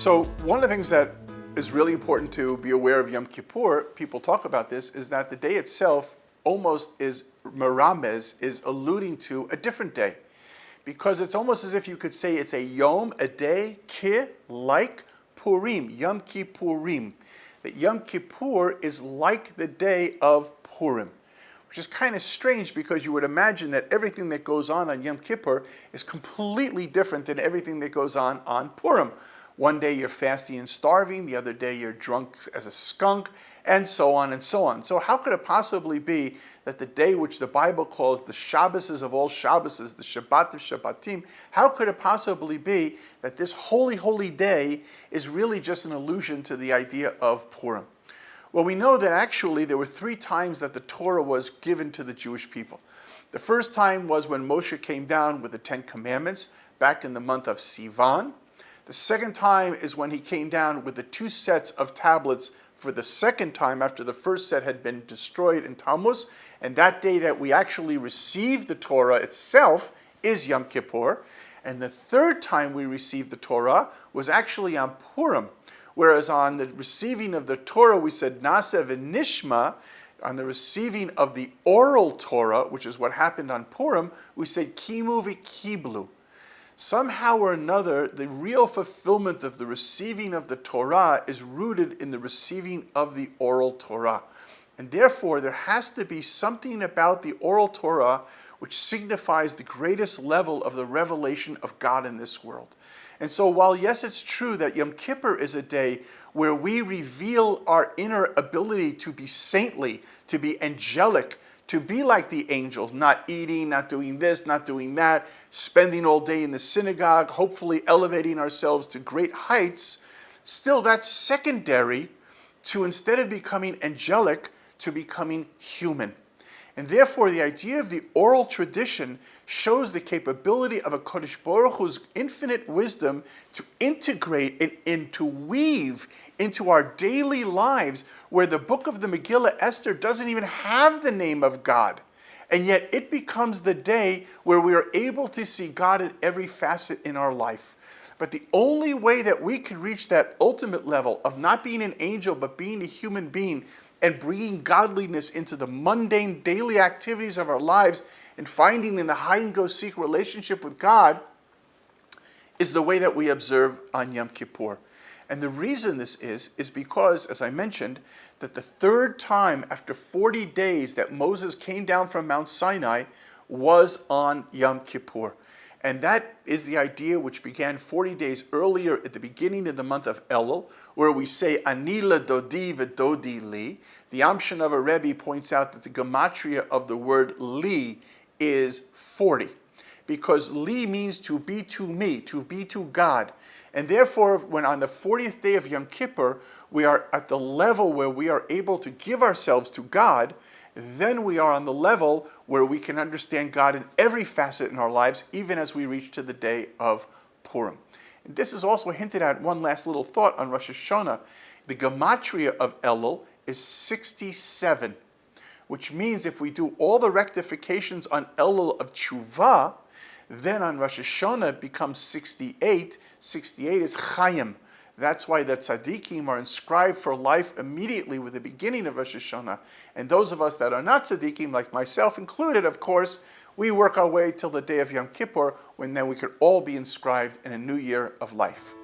So one of the things that is really important to be aware of Yom Kippur, people talk about this, is that the day itself almost is meramez, is alluding to a different day. Because it's almost as if you could say it's a yom, a day, like Purim, Yom Kippurim. That Yom Kippur is like the day of Purim, which is kind of strange because you would imagine that everything that goes on Yom Kippur is completely different than everything that goes on Purim. One day you're fasting and starving, the other day you're drunk as a skunk, and so on and so on. So how could it possibly be that the day which the Bible calls the Shabbases of all Shabbases, the Shabbat of Shabbatim, how could it possibly be that this holy, holy day is really just an allusion to the idea of Purim? Well, we know that actually there were 3 times that the Torah was given to the Jewish people. The first time was when Moshe came down with the 10 Commandments back in the month of Sivan. The second time is when he came down with the 2 sets of tablets for the second time after the first set had been destroyed in Tammuz. And that day that we actually received the Torah itself is Yom Kippur. And the third time we received the Torah was actually on Purim. Whereas on the receiving of the Torah, we said Nasa v'nishma. On the receiving of the oral Torah, which is what happened on Purim, we said Kimu v'kiblu. Somehow or another, the real fulfillment of the receiving of the Torah is rooted in the receiving of the oral Torah. And therefore, there has to be something about the oral Torah which signifies the greatest level of the revelation of God in this world. And so while yes, it's true that Yom Kippur is a day where we reveal our inner ability to be saintly, to be angelic, to be like the angels, not eating, not doing this, not doing that, spending all day in the synagogue, hopefully elevating ourselves to great heights, still that's secondary to, instead of becoming angelic, to becoming human. And therefore, the idea of the oral tradition shows the capability of a Kodesh Baruch Hu's infinite wisdom to integrate and to weave into our daily lives, where the book of the Megillah Esther doesn't even have the name of God. And yet it becomes the day where we are able to see God in every facet in our life. But the only way that we can reach that ultimate level of not being an angel, but being a human being, and bringing godliness into the mundane daily activities of our lives and finding in the hide-and-go-seek relationship with God, is the way that we observe on Yom Kippur. And the reason this is because, as I mentioned, that the third time after 40 days that Moses came down from Mount Sinai was on Yom Kippur. And that is the idea which began 40 days earlier at the beginning of the month of Elul, where we say, Ani ledodi v'dodi li. The Amshanava Rebbe points out that the gematria of the word li is 40, because li means to be to me, to be to God. And therefore, when on the 40th day of Yom Kippur, we are at the level where we are able to give ourselves to God, then we are on the level where we can understand God in every facet in our lives, even as we reach to the day of Purim. And this is also hinted at, one last little thought on Rosh Hashanah. The gematria of Elul is 67, which means if we do all the rectifications on Elul of Tshuva, then on Rosh Hashanah it becomes 68. 68 is Chaim. That's why the tzaddikim are inscribed for life immediately with the beginning of Rosh Hashanah. And those of us that are not tzaddikim, like myself included, of course, we work our way till the day of Yom Kippur, when then we could all be inscribed in a new year of life.